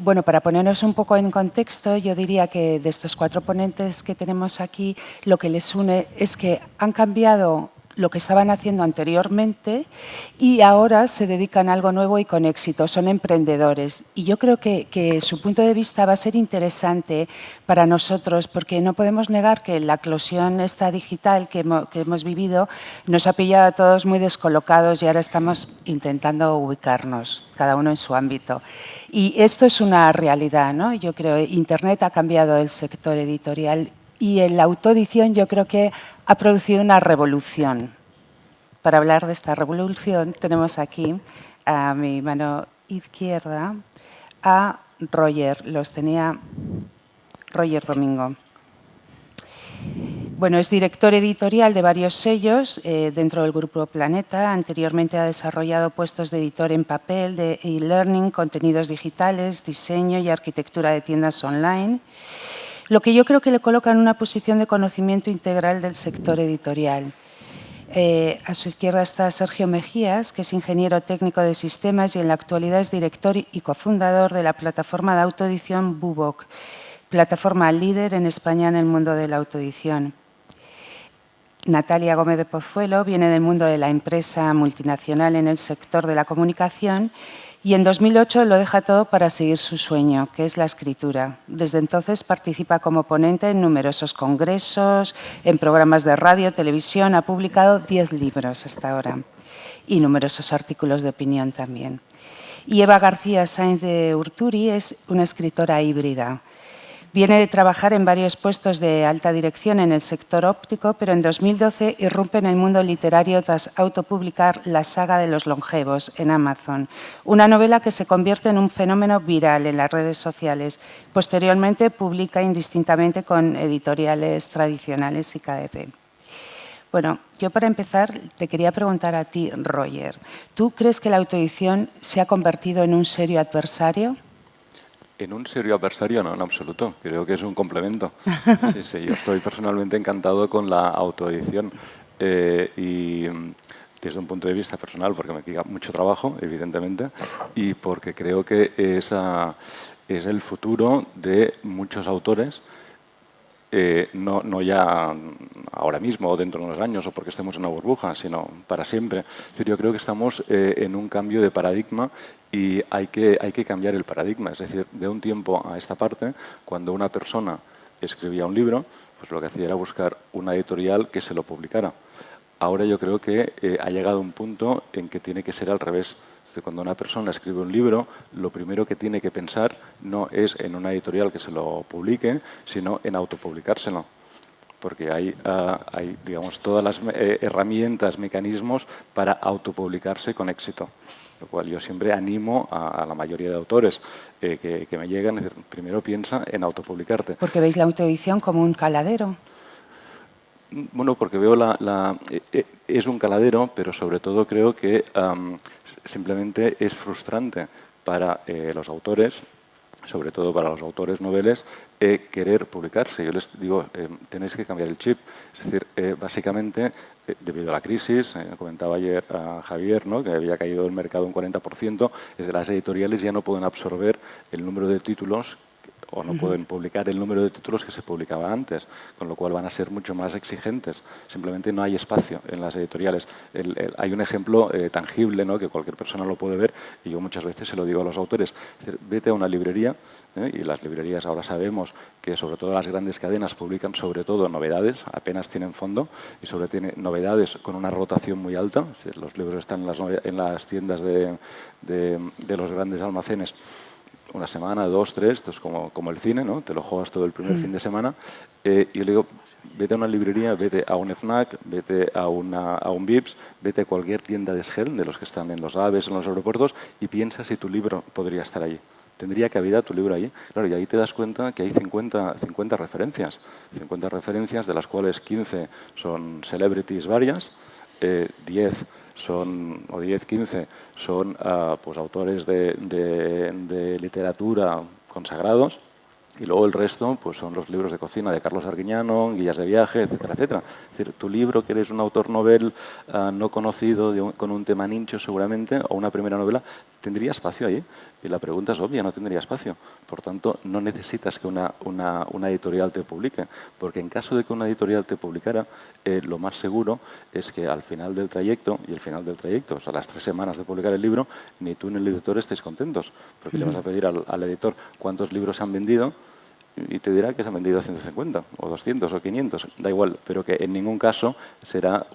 Bueno, para ponernos un poco en contexto, yo diría que de estos 4 ponentes que tenemos aquí, lo que les une es que han cambiado lo que estaban haciendo anteriormente y ahora se dedican a algo nuevo y con éxito, son emprendedores. Y yo creo que su punto de vista va a ser interesante para nosotros porque no podemos negar que la eclosión esta digital que hemos vivido nos ha pillado a todos muy descolocados y ahora estamos intentando ubicarnos, cada uno en su ámbito. Y esto es una realidad, ¿no? Yo creo que Internet ha cambiado el sector editorial y en la autoedición yo creo que ha producido una revolución. Para hablar de esta revolución tenemos aquí a mi mano izquierda a Roger, los tenía Roger Domingo. Bueno, es director editorial de varios sellos dentro del Grupo Planeta. Anteriormente ha desarrollado puestos de editor en papel, de e-learning, contenidos digitales, diseño y arquitectura de tiendas online. Lo que yo creo que le coloca en una posición de conocimiento integral del sector editorial. A su izquierda está Sergio Mejías, que es ingeniero técnico de sistemas y en la actualidad es director y cofundador de la plataforma de autoedición Bubok, plataforma líder en España en el mundo de la autoedición. Natalia Gómez de Pozuelo viene del mundo de la empresa multinacional en el sector de la comunicación y en 2008 lo deja todo para seguir su sueño, que es la escritura. Desde entonces participa como ponente en numerosos congresos, en programas de radio, televisión, ha publicado 10 libros hasta ahora y numerosos artículos de opinión también. Y Eva García Sainz de Urturi es una escritora híbrida. Viene de trabajar en varios puestos de alta dirección en el sector óptico, pero en 2012 irrumpe en el mundo literario tras autopublicar La saga de los longevos en Amazon, una novela que se convierte en un fenómeno viral en las redes sociales. Posteriormente publica indistintamente con editoriales tradicionales y KDP. Bueno, yo para empezar te quería preguntar a ti, Roger, ¿tú crees que la autoedición se ha convertido en un serio adversario? En un serio adversario, no, en absoluto. Creo que es un complemento. Sí, sí, yo estoy personalmente encantado con la autoedición y desde un punto de vista personal, porque me queda mucho trabajo, evidentemente, y porque creo que es el futuro de muchos autores. No ya ahora mismo o dentro de unos años o porque estemos en una burbuja, sino para siempre. Es decir, yo creo que estamos en un cambio de paradigma y hay que cambiar el paradigma. Es decir, de un tiempo a esta parte, cuando una persona escribía un libro, pues lo que hacía era buscar una editorial que se lo publicara. Ahora yo creo que ha llegado un punto en que tiene que ser al revés. Cuando una persona escribe un libro, lo primero que tiene que pensar no es en una editorial que se lo publique, sino en autopublicárselo. Porque hay digamos, todas las herramientas, mecanismos para autopublicarse con éxito. Lo cual yo siempre animo a la mayoría de autores que me llegan, es decir, primero piensa en autopublicarte. Porque veis la autoedición como un caladero. Bueno, porque veo es un caladero, pero sobre todo creo que simplemente es frustrante para los autores, sobre todo para los autores noveles, querer publicarse. Yo les digo, tenéis que cambiar el chip. Es decir, básicamente, debido a la crisis, comentaba ayer a Javier, ¿no?, que había caído el mercado un 40%, desde las editoriales ya no pueden absorber el número de títulos o no pueden publicar el número de títulos que se publicaba antes, con lo cual van a ser mucho más exigentes. Simplemente no hay espacio en las editoriales. Hay un ejemplo tangible, ¿no?, que cualquier persona lo puede ver, y yo muchas veces se lo digo a los autores. Es decir, vete a una librería, y las librerías ahora sabemos que sobre todo las grandes cadenas publican sobre todo novedades, apenas tienen fondo, y sobre tiene novedades con una rotación muy alta. Es decir, los libros están en las tiendas de los grandes almacenes una semana, 2, 3, esto es como el cine, ¿no? Te lo juegas todo el primer fin de semana. Y yo le digo, vete a una librería, vete a un FNAC, vete a un Vips, vete a cualquier tienda de Sgel, de los que están en los AVEs, en los aeropuertos, y piensa si tu libro podría estar allí. ¿Tendría cabida tu libro allí? Claro, y ahí te das cuenta que hay 50 referencias. 50 referencias, de las cuales 15 son celebrities varias, 10 o 10, 15 son pues autores de literatura consagrados, Y luego el resto pues son los libros de cocina de Carlos Arguiñano, guías de viaje, etcétera, etcétera. Es decir, tu libro, que eres un autor novel no conocido, con un tema nicho seguramente, o una primera novela, ¿tendría espacio ahí? Y la pregunta es obvia, no tendría espacio. Por tanto, no necesitas que una editorial te publique, porque en caso de que una editorial te publicara, lo más seguro es que al final del trayecto, y el final del trayecto, o sea, las 3 semanas de publicar el libro, ni tú ni el editor estéis contentos, porque le vas a pedir al editor cuántos libros se han vendido, y te dirá que se han vendido 150 o 200 o 500, da igual, pero que en ningún caso será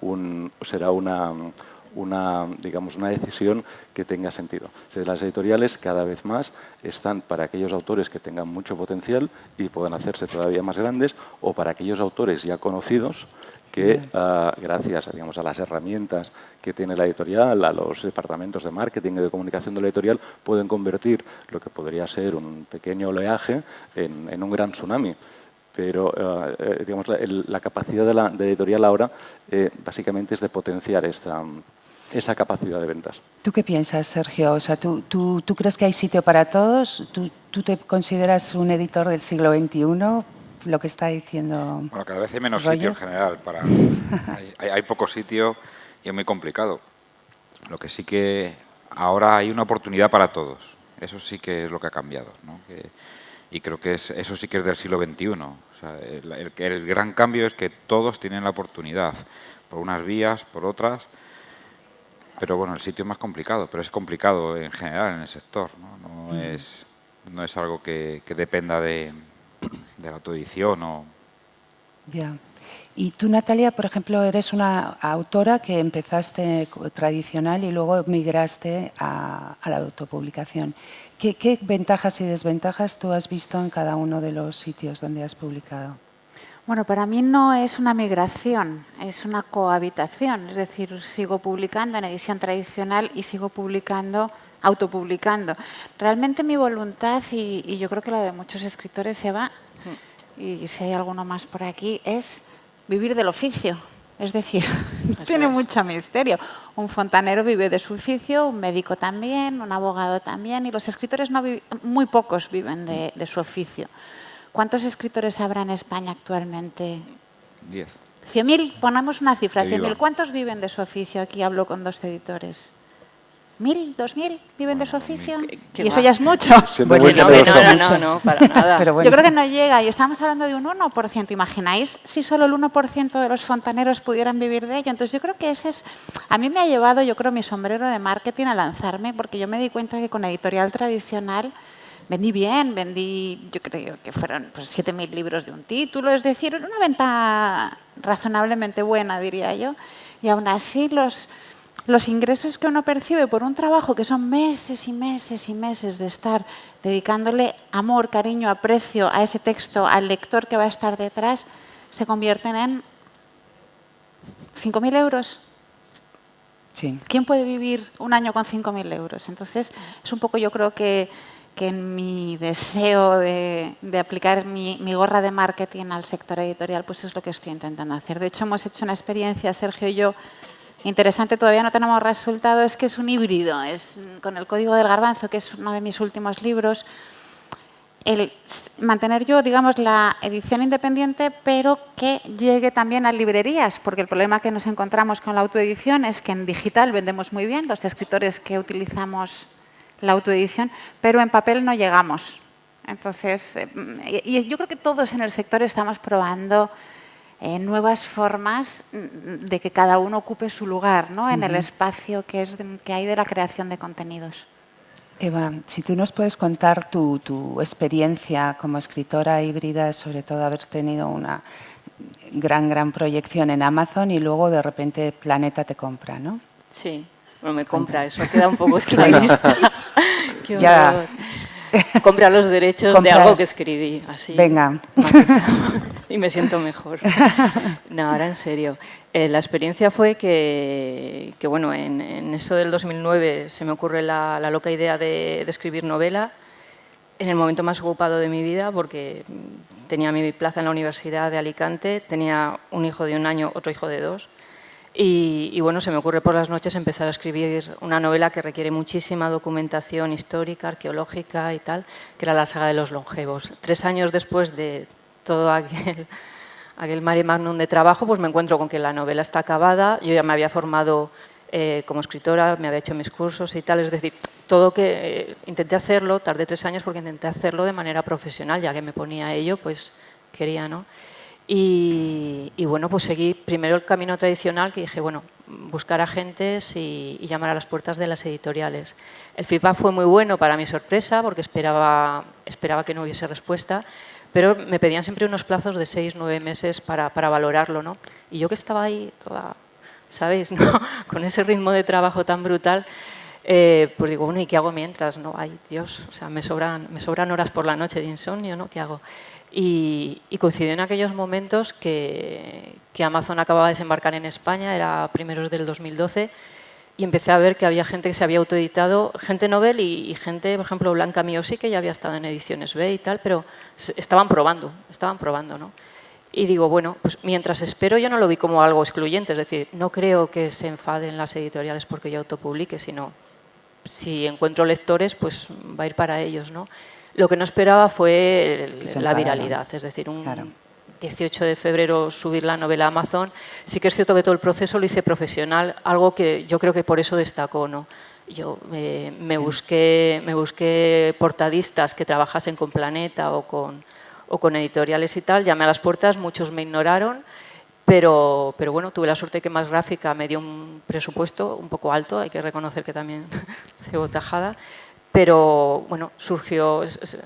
digamos, una decisión que tenga sentido. O sea, las editoriales cada vez más están para aquellos autores que tengan mucho potencial y puedan hacerse todavía más grandes, o para aquellos autores ya conocidos que gracias, digamos, a las herramientas que tiene la editorial, a los departamentos de marketing y de comunicación de la editorial, pueden convertir lo que podría ser un pequeño oleaje en un gran tsunami. Pero digamos, la capacidad de la editorial ahora básicamente es de potenciar esa capacidad de ventas. ¿Tú qué piensas, Sergio? O sea, ¿tú crees que hay sitio para todos? ¿Tú te consideras un editor del siglo XXI? Lo que está diciendo Bueno, cada vez hay menos Roger. sitio en general. Hay poco sitio y es muy complicado. Lo que sí que ahora hay una oportunidad para todos. Eso sí que es lo que ha cambiado, ¿no? Y creo que eso sí que es del siglo XXI. O sea, el gran cambio es que todos tienen la oportunidad, por unas vías, por otras. Pero bueno, el sitio es más complicado, pero es complicado en general en el sector, ¿no? No es algo que dependa de la autoedición o... Ya. Y tú, Natalia, por ejemplo, eres una autora que empezaste tradicional y luego migraste a la autopublicación. ¿Qué ventajas y desventajas tú has visto en cada uno de los sitios donde has publicado? Bueno, para mí no es una migración, es una cohabitación. Es decir, sigo publicando en edición tradicional y sigo autopublicando. Realmente mi voluntad, y yo creo que la de muchos escritores, Eva, y si hay alguno más por aquí, es vivir del oficio. Es decir, tiene mucho misterio. Un fontanero vive de su oficio, un médico también, un abogado también, y los escritores muy pocos viven de su oficio. ¿Cuántos escritores habrá en España actualmente? 10. 100.000, ponemos una cifra, 100.000. ¿Cuántos viven de su oficio? Aquí hablo con 2 editores. ¿1.000, 2.000 viven de su oficio? Y eso ya es mucho. Bueno, no, para nada. Pero bueno. Yo creo que no llega, y estamos hablando de un 1%. ¿Imagináis si solo el 1% de los fontaneros pudieran vivir de ello? Entonces yo creo que a mí me ha llevado, yo creo, mi sombrero de marketing a lanzarme, porque yo me di cuenta que con editorial tradicional vendí, yo creo que fueron 7.000 libros de un título, es decir, una venta razonablemente buena, diría yo, y aún así los ingresos que uno percibe por un trabajo que son meses y meses y meses de estar dedicándole amor, cariño, aprecio a ese texto, al lector que va a estar detrás, se convierten en 5.000 euros. Sí. ¿Quién puede vivir un año con 5.000 euros? Entonces, es un poco, yo creo que en mi deseo de aplicar mi gorra de marketing al sector editorial, pues es lo que estoy intentando hacer. De hecho, hemos hecho una experiencia, Sergio y yo, interesante, todavía no tenemos resultado, es que es un híbrido, es con el Código del Garbanzo, que es uno de mis últimos libros, el mantener yo, digamos, la edición independiente, pero que llegue también a librerías, porque el problema que nos encontramos con la autoedición es que en digital vendemos muy bien, los escritores que utilizamos la autoedición, pero en papel no llegamos. Entonces, y yo creo que todos en el sector estamos probando nuevas formas de que cada uno ocupe su lugar, ¿no? En el espacio que hay de la creación de contenidos. Eva, si tú nos puedes contar tu experiencia como escritora híbrida, sobre todo haber tenido una gran proyección en Amazon y luego de repente Planeta te compra, ¿no? Sí, bueno, me compra, eso queda un poco esclavista. Ya. Compra los derechos de algo que escribí, así. Venga. Y me siento mejor. No, ahora en serio. La experiencia fue que bueno, en eso del 2009 se me ocurre la loca idea de escribir novela en el momento más ocupado de mi vida, porque tenía mi plaza en la Universidad de Alicante, tenía un hijo de 1 año, otro hijo de 2. Y bueno, se me ocurre por las noches empezar a escribir una novela que requiere muchísima documentación histórica, arqueológica y tal, que era la saga de los longevos. 3 años después de todo aquel mare magnum de trabajo, pues me encuentro con que la novela está acabada. Yo ya me había formado como escritora, me había hecho mis cursos y tal, es decir, todo que intenté hacerlo, tardé 3 años porque intenté hacerlo de manera profesional, ya que me ponía a ello, pues quería, ¿no? Y bueno, pues seguí primero el camino tradicional, que dije, bueno, buscar agentes y llamar a las puertas de las editoriales. El feedback fue muy bueno para mi sorpresa, porque esperaba que no hubiese respuesta, pero me pedían siempre unos plazos de 6, 9 meses para valorarlo, ¿no? Y yo que estaba ahí toda, ¿sabéis?, ¿no? Con ese ritmo de trabajo tan brutal, pues digo, bueno, ¿y qué hago mientras? No, ay, Dios, o sea, me sobran horas por la noche de insomnio, ¿no? ¿Qué hago? Y coincidió en aquellos momentos que Amazon acababa de desembarcar en España, era primeros del 2012, y empecé a ver que había gente que se había autoeditado, gente novel y gente, por ejemplo, Blanca Miosi, que ya había estado en ediciones B y tal, pero estaban probando, ¿no? Y digo, bueno, pues mientras espero, yo no lo vi como algo excluyente, es decir, no creo que se enfaden las editoriales porque yo autopublique, sino si encuentro lectores, pues va a ir para ellos, ¿no? Lo que no esperaba fue la viralidad, es decir, un 18 de febrero subir la novela a Amazon. Sí que es cierto que todo el proceso lo hice profesional, algo que yo creo que por eso destacó, ¿no? Yo me busqué portadistas que trabajasen con Planeta o con editoriales y tal, llamé a las puertas, muchos me ignoraron, pero bueno, tuve la suerte que Más Gráfica me dio un presupuesto un poco alto, hay que reconocer que también se llevó tajada, pero bueno, surgió,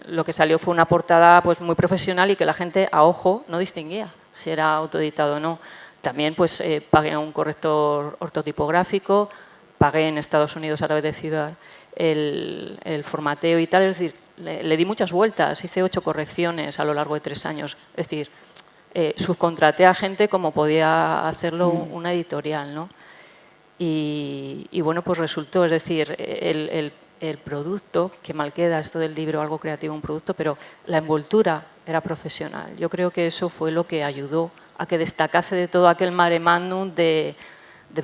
lo que salió fue una portada pues muy profesional y que la gente a ojo no distinguía si era autoeditado o no. También pues pagué un corrector ortotipográfico, pagué en Estados Unidos a través de FIBA el formateo y tal, es decir, le di muchas vueltas, hice 8 correcciones a lo largo de 3 años, es decir, subcontraté a gente como podía hacerlo una editorial, ¿no? Y bueno, pues resultó, es decir, el producto, que mal queda esto del libro, algo creativo, un producto, pero la envoltura era profesional. Yo creo que eso fue lo que ayudó a que destacase de todo aquel mare magnum de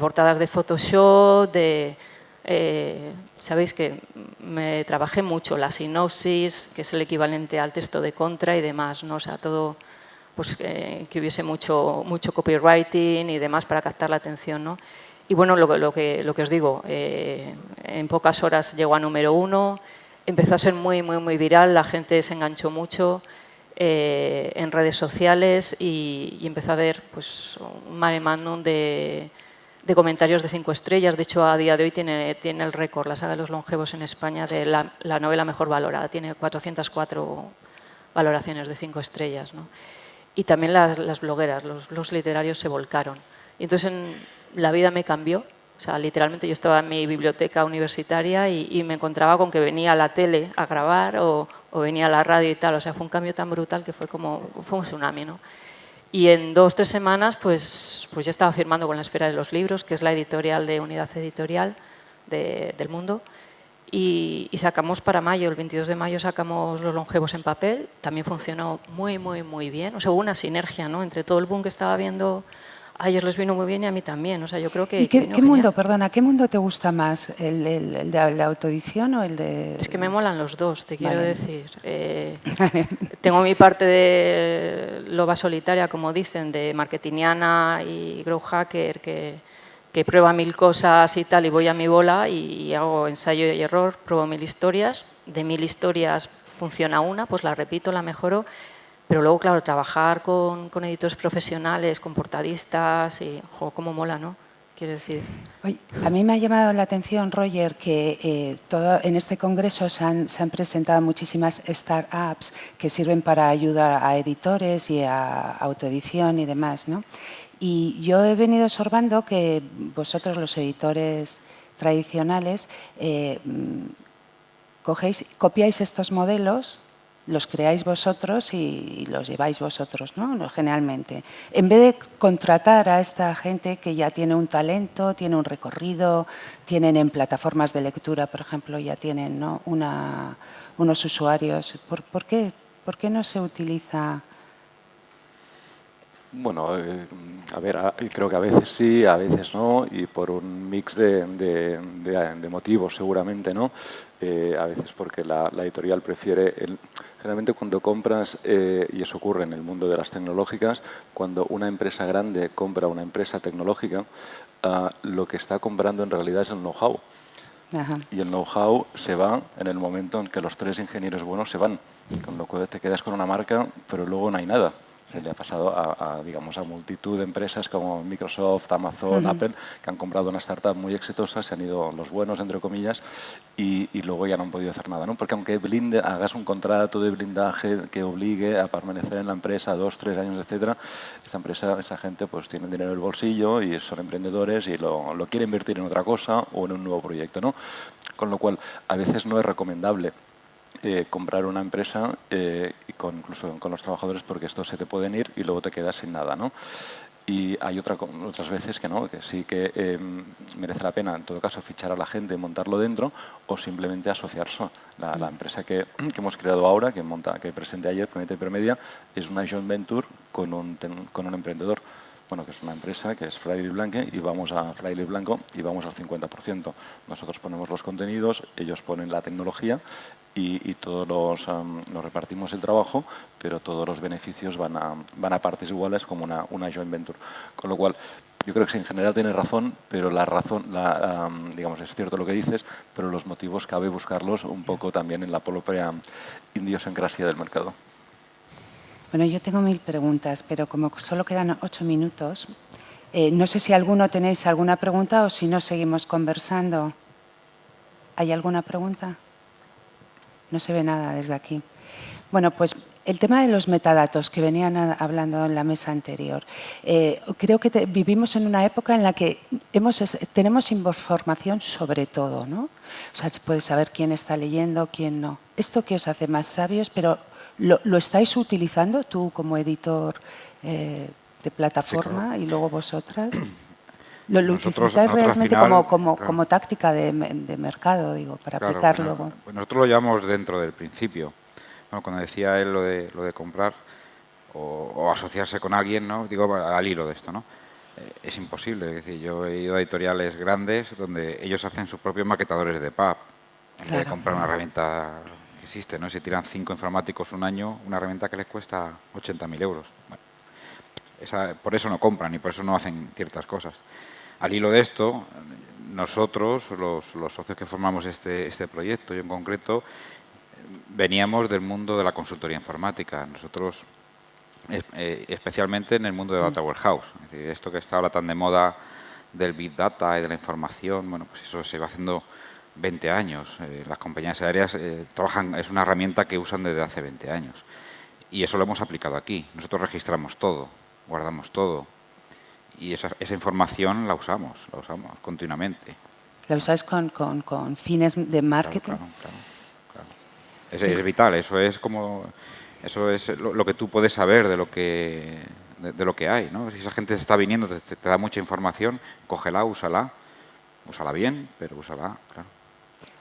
portadas de Photoshop, sabéis que me trabajé mucho la sinopsis, que es el equivalente al texto de contra y demás, ¿no? O sea, todo, pues que hubiese mucho copywriting y demás para captar la atención, ¿no? Y bueno, lo que os digo, en pocas horas llegó a número 1, empezó a ser muy viral, la gente se enganchó mucho en redes sociales y empezó a haber pues, un mare magnum de comentarios de 5 estrellas. De hecho, a día de hoy tiene el récord, la saga de los longevos en España, de la novela mejor valorada. Tiene 404 valoraciones de 5 estrellas, ¿no? Y también las blogueras, los literarios se volcaron. Y entonces la vida me cambió. O sea, literalmente yo estaba en mi biblioteca universitaria y me encontraba con que venía a la tele a grabar o venía a la radio y tal. O sea, fue un cambio tan brutal que fue un tsunami, ¿no? Y en 2 o 3 semanas pues ya estaba firmando con la Esfera de los Libros, que es la editorial de Unidad Editorial del mundo. Y sacamos para mayo, el 22 de mayo sacamos Los longevos en papel. También funcionó muy bien. O sea, hubo una sinergia, ¿no?, entre todo el boom que estaba viendo. A ellos les vino muy bien y a mí también. O sea, yo creo que... ¿Y qué mundo, perdona, qué mundo te gusta más? ¿El de la autoedición o el de...? Es que me molan los dos, te quiero decir. Tengo mi parte de loba solitaria, como dicen, de marketingiana y growth hacker, que prueba 1000 cosas y tal, y voy a mi bola y hago ensayo y error, pruebo 1000 historias. De 1000 historias funciona una, pues la repito, la mejoro. Pero luego, claro, trabajar con editores profesionales, con portadistas, y cómo mola, ¿no? Quiero decir. Oye, a mí me ha llamado la atención, Roger, que en este congreso se han presentado muchísimas startups que sirven para ayudar a editores y a autoedición y demás, ¿no? Y yo he venido observando que vosotros, los editores tradicionales, copiáis estos modelos, los creáis vosotros y los lleváis vosotros, ¿no?, generalmente. En vez de contratar a esta gente que ya tiene un talento, tiene un recorrido, tienen en plataformas de lectura, por ejemplo, ya tienen, ¿no?, unos usuarios. ¿Por qué no se utiliza Bueno, a ver, creo que a veces sí, a veces no, y por un mix de motivos seguramente, ¿no? A veces porque la editorial prefiere... Generalmente cuando compras, y eso ocurre en el mundo de las tecnológicas, cuando una empresa grande compra una empresa tecnológica, lo que está comprando en realidad es el know-how. Ajá. Y el know-how se va en el momento en que los 3 ingenieros buenos se van, con lo cual te quedas con una marca, pero luego no hay nada. Se le ha pasado digamos, a multitud de empresas como Microsoft, Amazon, Apple, que han comprado una startup muy exitosa, se han ido los buenos, entre comillas, y luego ya no han podido hacer nada, ¿no? Porque aunque hagas un contrato de blindaje que obligue a permanecer en la empresa 2, 3 años, etcétera, esta empresa, esa gente pues tiene dinero en el bolsillo y son emprendedores y lo quiere invertir en otra cosa o en un nuevo proyecto, ¿no? Con lo cual, a veces no es recomendable comprar una empresa, incluso con los trabajadores, porque estos se te pueden ir y luego te quedas sin nada, ¿no? Y hay otras veces que no, que sí que merece la pena, en todo caso, fichar a la gente, montarlo dentro o simplemente asociarse. La empresa que hemos creado ahora, que presenté ayer con Hipermedia, es una joint venture con un emprendedor. Bueno, que es una empresa que es Fraile Blanco y vamos al 50%. Nosotros ponemos los contenidos, ellos ponen la tecnología y todos nos repartimos el trabajo, pero todos los beneficios van a partes iguales como una joint venture. Con lo cual, yo creo que en general tienes razón, pero digamos, es cierto lo que dices, pero los motivos cabe buscarlos un poco también en la propia idiosincrasia del mercado. Bueno, yo tengo 1000 preguntas, pero como solo quedan 8 minutos, no sé si tenéis alguna pregunta o si no seguimos conversando. ¿Hay alguna pregunta? No se ve nada desde aquí. Bueno, pues el tema de los metadatos que venían hablando en la mesa anterior. Creo que vivimos en una época en la que tenemos información sobre todo, ¿no? O sea, puedes saber quién está leyendo, quién no. Esto que os hace más sabios, pero ¿lo estáis utilizando tú como editor de plataforma? Sí, claro. Y luego vosotras? ¿Lo utilizáis realmente final, como táctica de mercado, digo, para claro, aplicar luego? Pues nosotros lo llevamos dentro del principio. Bueno, cuando decía él lo de comprar o asociarse con alguien, ¿no? Digo, al hilo de esto, ¿no? Es imposible. Es decir, yo he ido a editoriales grandes donde ellos hacen sus propios maquetadores de pub. En vez de comprar una herramienta que existe, ¿no? Si tiran 5 informáticos un año, una herramienta que les cuesta 80.000 euros. Bueno, por eso no compran y por eso no hacen ciertas cosas. Al hilo de esto, nosotros, los socios que formamos este proyecto, yo en concreto, veníamos del mundo de la consultoría informática. Nosotros, especialmente en el mundo de Data Warehouse. Es decir, esto que está ahora tan de moda del Big Data y de la información, bueno, pues eso se va haciendo 20 años. Las compañías aéreas trabajan, es una herramienta que usan desde hace 20 años. Y eso lo hemos aplicado aquí. Nosotros registramos todo, guardamos todo. Y esa información la usamos continuamente. ¿La usáis con fines de marketing? Claro. Es vital, eso es lo que tú puedes saber de lo que hay, ¿no? Si esa gente se está viniendo, te da mucha información, cógela, úsala bien, pero úsala, claro.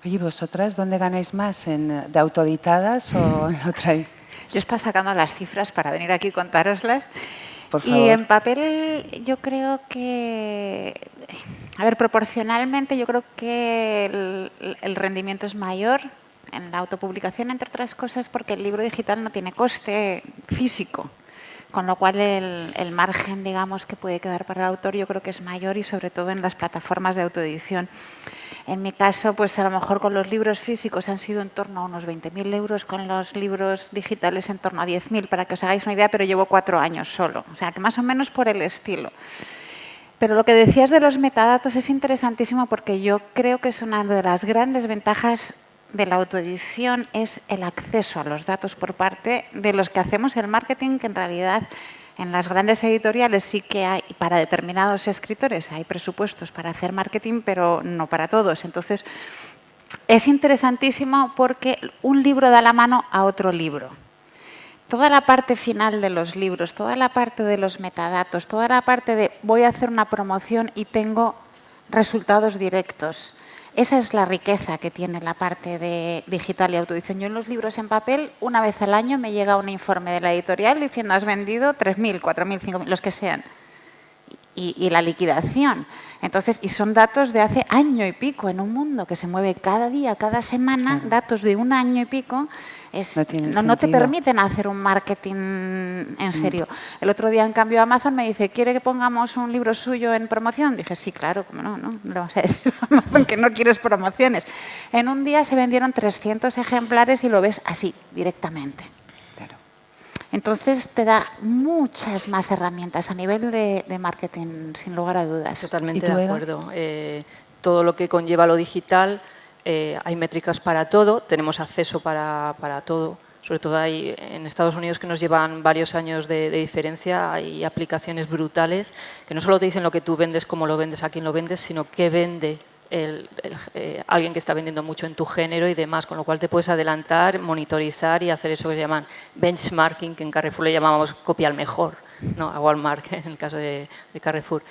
Oye, ¿vosotras dónde ganáis más? ¿De autoeditadas o en otra? Yo estaba sacando las cifras para venir aquí y contároslas. Por favor. Y en papel yo creo que, a ver, proporcionalmente yo creo que el rendimiento es mayor en la autopublicación, entre otras cosas, porque el libro digital no tiene coste físico, con lo cual el margen, digamos, que puede quedar para el autor yo creo que es mayor y sobre todo en las plataformas de autoedición. En mi caso, pues a lo mejor con los libros físicos han sido en torno a unos 20.000 euros, con los libros digitales en torno a 10.000, para que os hagáis una idea, pero llevo 4 años solo, o sea que más o menos por el estilo. Pero lo que decías de los metadatos es interesantísimo porque yo creo que es una de las grandes ventajas de la autoedición, es el acceso a los datos por parte de los que hacemos el marketing, que en realidad en las grandes editoriales sí que hay, para determinados escritores hay presupuestos para hacer marketing, pero no para todos. Entonces, es interesantísimo porque un libro da la mano a otro libro. Toda la parte final de los libros, toda la parte de los metadatos, toda la parte de voy a hacer una promoción y tengo resultados directos. Esa es la riqueza que tiene la parte de digital y autoedición. Yo en los libros en papel, una vez al año me llega un informe de la editorial diciendo has vendido 3.000, 4.000, 5.000, los que sean. Y la liquidación. Entonces, y son datos de hace año y pico, en un mundo que se mueve cada día, cada semana, Claro. datos de un año y pico, no te sentido. permiten hacer un marketing en serio. El otro día, en cambio, Amazon me dice, ¿quiere que pongamos un libro suyo en promoción? Dije, sí, claro, ¿cómo no? No le vas a decir a Amazon que no quieres promociones. En un día se vendieron 300 ejemplares y lo ves así, directamente. Claro. Entonces te da muchas más herramientas a nivel de marketing, sin lugar a dudas. Totalmente ¿Y tú, de Eva? acuerdo. Todo lo que conlleva lo digital, hay métricas para todo, tenemos acceso para todo. Sobre todo hay, en Estados Unidos, que nos llevan varios años de diferencia, hay aplicaciones brutales que no solo te dicen lo que tú vendes, cómo lo vendes, a quién lo vendes, sino qué vende alguien que está vendiendo mucho en tu género y demás, con lo cual te puedes adelantar, monitorizar y hacer eso que se llaman benchmarking, que en Carrefour le llamábamos copia al mejor, ¿no? A Walmart, en el caso de Carrefour.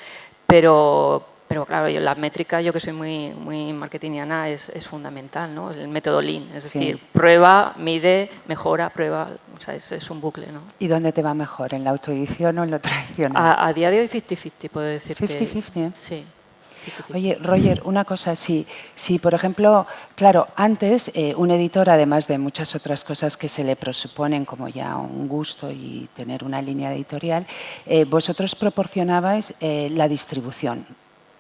Pero claro, la métrica, yo que soy muy marketingiana, es fundamental, ¿no? El método Lean, es decir, prueba, mide, mejora, prueba, o sea, es un bucle, ¿no? ¿Y dónde te va mejor, en la autoedición o en lo tradicional? A día de hoy 50-50, puedo decir. 50-50, ¿eh? Sí. 50-50. Oye, Roger, una cosa, si por ejemplo, claro, antes un editor, además de muchas otras cosas que se le presuponen como ya un gusto y tener una línea editorial, vosotros proporcionabais la distribución.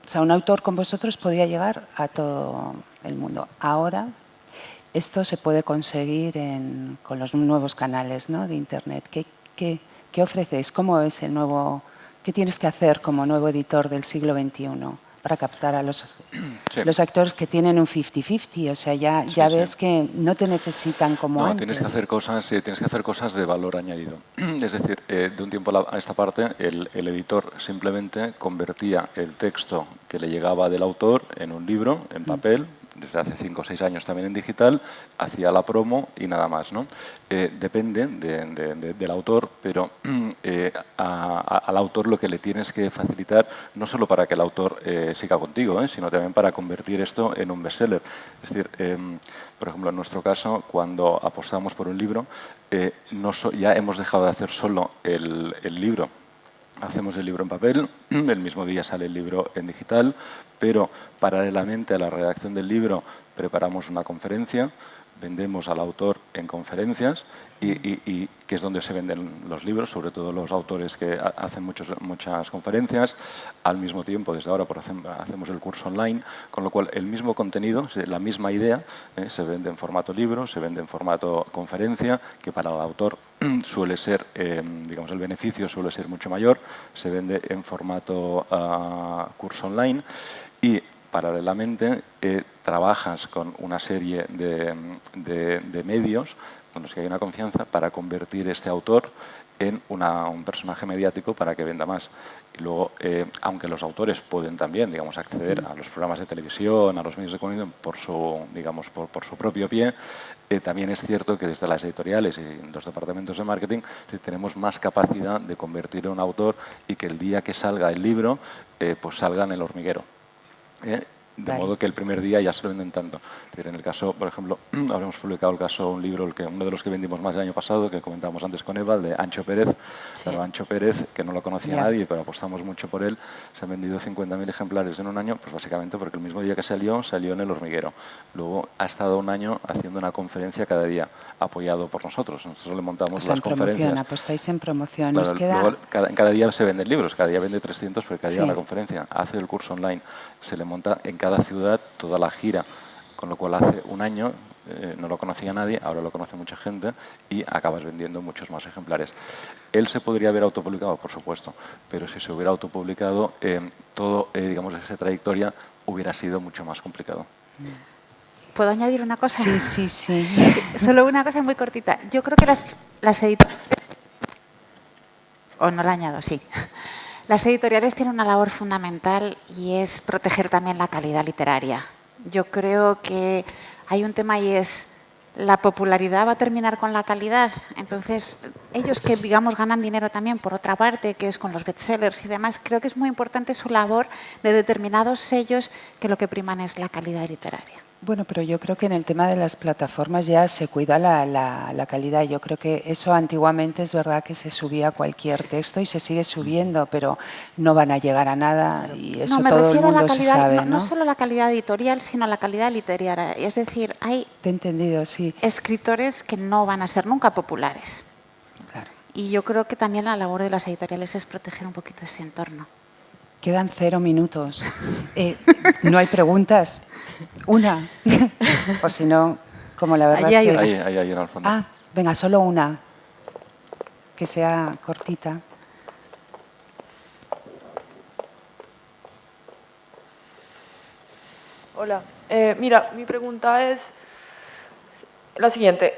O sea, un autor con vosotros podía llegar a todo el mundo. Ahora esto se puede conseguir con los nuevos canales, ¿no?, de Internet. ¿Qué ofrecéis? ¿Cómo es el nuevo? ¿Qué tienes que hacer como nuevo editor del siglo XXI para captar a los actores que tienen un 50-50? O sea, ya ves que no te necesitan como antes. Tienes que hacer cosas de valor añadido. Es decir, de un tiempo a esta parte, el editor simplemente convertía el texto que le llegaba del autor en un libro, en papel, desde hace 5 o 6 años también en digital, hacía la promo y nada más, ¿no? Depende del autor, pero al autor lo que le tienes que facilitar, no solo para que el autor siga contigo, sino también para convertir esto en un bestseller. Es decir, por ejemplo, en nuestro caso, cuando apostamos por un libro, ya hemos dejado de hacer solo el libro. Hacemos el libro en papel, el mismo día sale el libro en digital, pero paralelamente a la redacción del libro preparamos una conferencia, vendemos al autor en conferencias y que es donde se venden los libros, sobre todo los autores que hacen muchas conferencias. Al mismo tiempo, desde ahora hacemos el curso online, con lo cual el mismo contenido, la misma idea, se vende en formato libro, se vende en formato conferencia, que para el autor suele ser, digamos, el beneficio suele ser mucho mayor, se vende en formato curso online y paralelamente trabajas con una serie de medios con los que hay una confianza para convertir este autor en un personaje mediático para que venda más. Y luego, aunque los autores pueden también, digamos, acceder a los programas de televisión, a los medios de comunicación por su propio pie, también es cierto que desde las editoriales y los departamentos de marketing tenemos más capacidad de convertir a un autor y que el día que salga el libro, pues salga en El Hormiguero. De modo que el primer día ya se lo venden tanto. En el caso, por ejemplo, habremos publicado un libro, uno de los que vendimos más el año pasado, que comentábamos antes con Eva, el de Ancho Pérez. Sí. Pero Ancho Pérez, que no lo conocía nadie, pero apostamos mucho por él, se han vendido 50.000 ejemplares en un año, pues básicamente porque el mismo día que salió en El Hormiguero. Luego ha estado un año haciendo una conferencia cada día, apoyado por nosotros. Nosotros le montamos las conferencias. Apostáis en promoción. Claro, luego, cada día se venden libros, cada día vende 300, pero cada día una conferencia. Hace el curso online, se le monta en cada ciudad toda la gira, con lo cual hace un año no lo conocía nadie, ahora lo conoce mucha gente y acabas vendiendo muchos más ejemplares. Él se podría haber autopublicado, por supuesto, pero si se hubiera autopublicado, digamos, esa trayectoria hubiera sido mucho más complicado. ¿Puedo añadir una cosa? Sí. Solo una cosa muy cortita. Yo creo que las editoriales... ¿O no la añado? Sí. Las editoriales tienen una labor fundamental y es proteger también la calidad literaria. Yo creo que hay un tema y es la popularidad va a terminar con la calidad. Entonces, ellos que, digamos, ganan dinero también por otra parte, que es con los bestsellers y demás, creo que es muy importante su labor de determinados sellos que lo que priman es la calidad literaria. Bueno, pero yo creo que en el tema de las plataformas ya se cuida la calidad. Yo creo que eso antiguamente es verdad que se subía cualquier texto y se sigue subiendo, pero no van a llegar a nada y eso No, me todo el refiero a la mundo se calidad, sabe, ¿no? no solo la calidad editorial, sino la calidad literaria. Es decir, hay Te he entendido, sí. escritores que no van a ser nunca populares. Claro. Y yo creo que también la labor de las editoriales es proteger un poquito ese entorno. Quedan 0 minutos. ¿No hay preguntas? Una. O si no, como la verdad Allí hay es que... una. Ahí en el fondo. Ah, venga, solo una. Que sea cortita. Hola. Mira, mi pregunta es la siguiente.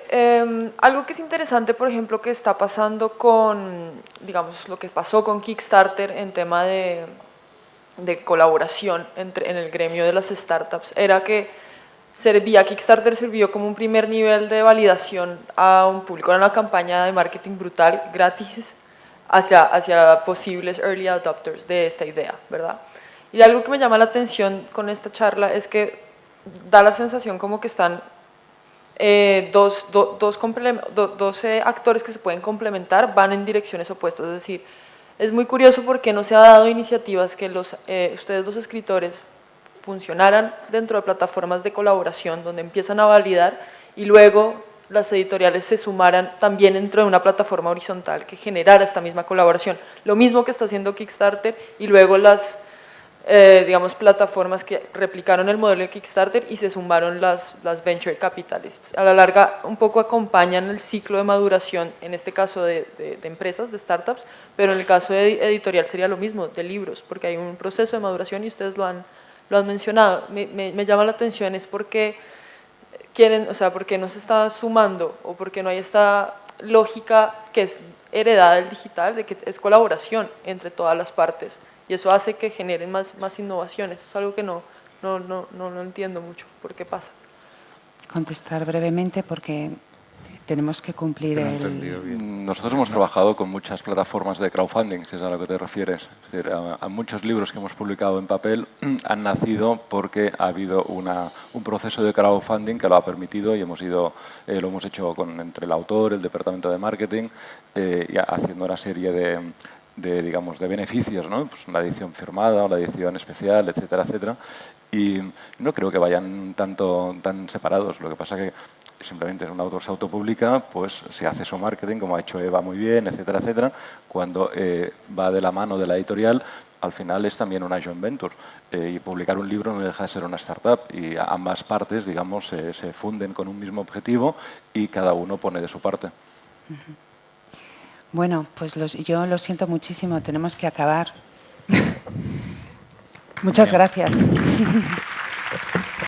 Algo que es interesante, por ejemplo, que está pasando con, digamos, lo que pasó con Kickstarter en tema de colaboración en el gremio de las startups, era que Kickstarter sirvió como un primer nivel de validación a un público. Era una campaña de marketing brutal, gratis, hacia posibles early adopters de esta idea, ¿verdad? Y algo que me llama la atención con esta charla es que da la sensación como que están dos actores que se pueden complementar, van en direcciones opuestas. Es decir, es muy curioso porque no se ha dado iniciativas que ustedes los escritores funcionaran dentro de plataformas de colaboración donde empiezan a validar y luego las editoriales se sumaran también dentro de una plataforma horizontal que generara esta misma colaboración. Lo mismo que está haciendo Kickstarter y luego las digamos, plataformas que replicaron el modelo de Kickstarter y se sumaron las venture capitalists. A la larga, un poco acompañan el ciclo de maduración, en este caso de empresas, de startups, pero en el caso de editorial sería lo mismo, de libros, porque hay un proceso de maduración y ustedes lo han mencionado. Me llama la atención es porque quieren, o sea, porque no se está sumando o porque no hay esta lógica que es heredada del digital, de que es colaboración entre todas las partes. Y eso hace que generen más innovaciones. Es algo que no entiendo mucho por qué pasa. Contestar brevemente porque tenemos que cumplir No he el... entendido bien. Nosotros hemos trabajado con muchas plataformas de crowdfunding, si es a lo que te refieres. Es decir, a muchos libros que hemos publicado en papel han nacido porque ha habido un proceso de crowdfunding que lo ha permitido y lo hemos hecho entre el autor, el departamento de marketing, y haciendo una serie de beneficios, ¿no? Pues una edición firmada, una edición especial, etcétera, etcétera. Y no creo que vayan tan separados. Lo que pasa que simplemente un autor se autopublica, pues se hace su marketing, como ha hecho Eva muy bien, etcétera, etcétera. Cuando va de la mano de la editorial, al final es también una joint venture. Y publicar un libro no deja de ser una startup. Y ambas partes, digamos, se funden con un mismo objetivo y cada uno pone de su parte. Bueno, pues yo lo siento muchísimo, tenemos que acabar. Muchas gracias.